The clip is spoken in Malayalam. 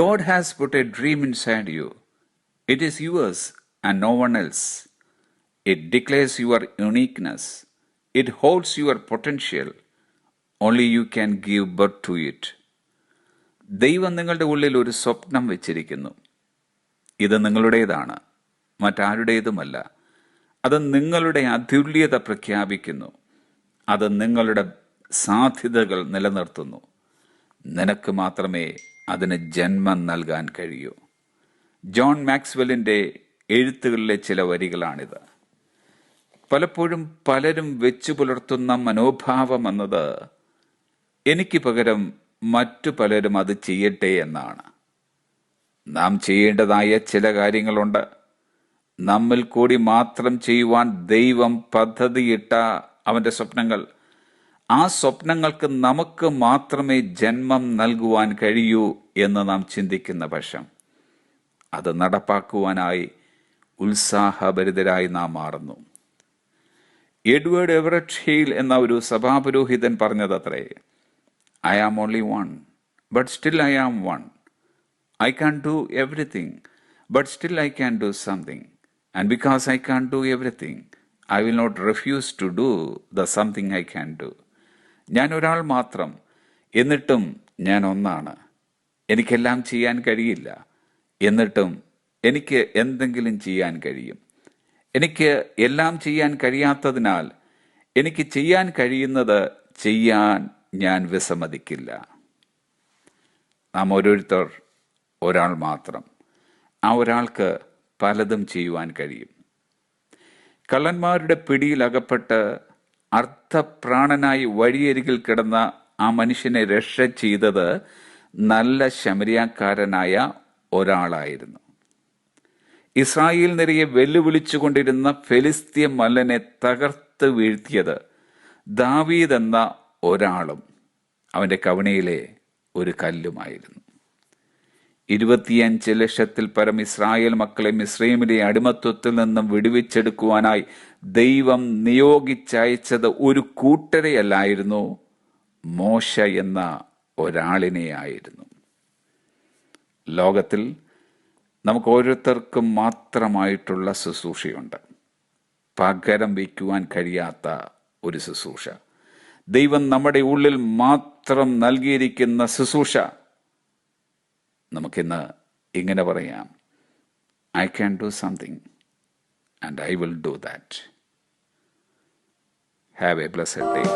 God has put a dream inside you. It is yours and no one else. It declares your uniqueness. It holds your potential. Only you can give birth to it. ദൈവം നിങ്ങളുടെ ഉള്ളിൽ ഒരു സ്വപ്നം വെച്ചിരിക്കുന്നു. ഇത് നിങ്ങളുടേതാണ്, മറ്റാരുടേതുമല്ല. അത് നിങ്ങളുടെ അതുല്യത പ്രഖ്യാപിക്കുന്നു. അത് നിങ്ങളുടെ സാധ്യതകൾ നിലനിർത്തുന്നു. നിനക്ക് മാത്രമേ അതിന് ജന്മം നൽകാൻ കഴിയൂ. ജോൺ മാക്സ്വെല്ലിൻ്റെ എഴുത്തുകളിലെ ചില വരികളാണിത്. പലപ്പോഴും പലരും വെച്ചു പുലർത്തുന്ന മനോഭാവം എന്നത് എനിക്ക് പകരം മറ്റു പലരും അത് ചെയ്യട്ടെ എന്നാണ്. നാം ചെയ്യേണ്ടതായ ചില കാര്യങ്ങളുണ്ട്. നമ്മിൽ കൂടി മാത്രം ചെയ്യുവാൻ ദൈവം പദ്ധതിയിട്ട അവൻ്റെ സ്വപ്നങ്ങൾ, ആ സ്വപ്നങ്ങൾക്ക് നമുക്ക് മാത്രമേ ജന്മം നൽകുവാൻ കഴിയൂ എന്ന് നാം ചിന്തിക്കുന്ന പക്ഷം അത് നടപ്പാക്കുവാനായി ഉത്സാഹഭരിതരായി നാം മാറുന്നു. എഡ്വേർഡ് എവററ്റ് ഹെയിൽ എന്ന ഒരു സഭാപുരോഹിതൻ പറഞ്ഞതത്രേ, I am only one, but still I am one. I can't do everything, but still I can do something. And because I can't do everything, I will not refuse to do the something I can do. ഞാൻ ഒരാൾ മാത്രം, എന്നിട്ടും ഞാൻ ഒന്നാണ്. എനിക്കെല്ലാം ചെയ്യാൻ കഴിയില്ല, എന്നിട്ടും എനിക്ക് എന്തെങ്കിലും ചെയ്യാൻ കഴിയും. എനിക്ക് എല്ലാം ചെയ്യാൻ കഴിയാത്തതിനാൽ എനിക്ക് ചെയ്യാൻ കഴിയുന്നത് ചെയ്യാൻ ഞാൻ വിസമ്മതിക്കില്ല. നാം ഓരോരുത്തർ ഒരാൾ മാത്രം. ആ ഒരാൾക്ക് പലതും ചെയ്യുവാൻ കഴിയും. കള്ളന്മാരുടെ പിടിയിൽ അകപ്പെട്ട് അർത്ഥപ്രാണനായി വഴിയരികിൽ കിടന്ന ആ മനുഷ്യനെ രക്ഷ ചെയ്തത് നല്ല ശമരിയാക്കാരനായ ഒരാളായിരുന്നു. ഇസ്രായേൽ നിരയെ വെല്ലുവിളിച്ചുകൊണ്ടിരുന്ന ഫെലിസ്ത്യ മല്ലനെ തകർത്ത് വീഴ്ത്തിയത് ദാവീദ് എന്ന ഒരാളും അവൻ്റെ കവണയിലെ ഒരു കല്ലുമായിരുന്നു. 25 ലക്ഷത്തിൽ പരം ഇസ്രായേൽ മക്കളെ മിസ്രൈമിലെ അടിമത്വത്തിൽ നിന്നും വിടുവിച്ചെടുക്കുവാനായി ദൈവം നിയോഗിച്ചയച്ചത് ഒരു കൂട്ടരെയല്ലായിരുന്നു, മോശ എന്ന ഒരാളിനെയായിരുന്നു. ലോകത്തിൽ നമുക്ക് ഓരോരുത്തർക്കും മാത്രമായിട്ടുള്ള ശുശ്രൂഷയുണ്ട്. പകരം വയ്ക്കുവാൻ കഴിയാത്ത ഒരു ശുശ്രൂഷ, ദൈവം നമ്മുടെ ഉള്ളിൽ മാത്രം നൽകിയിരിക്കുന്ന ശുശ്രൂഷ. നമുക്കിന്ന് ഇങ്ങനെ പറയാം, I can do something and I will do that. Have a blessed day.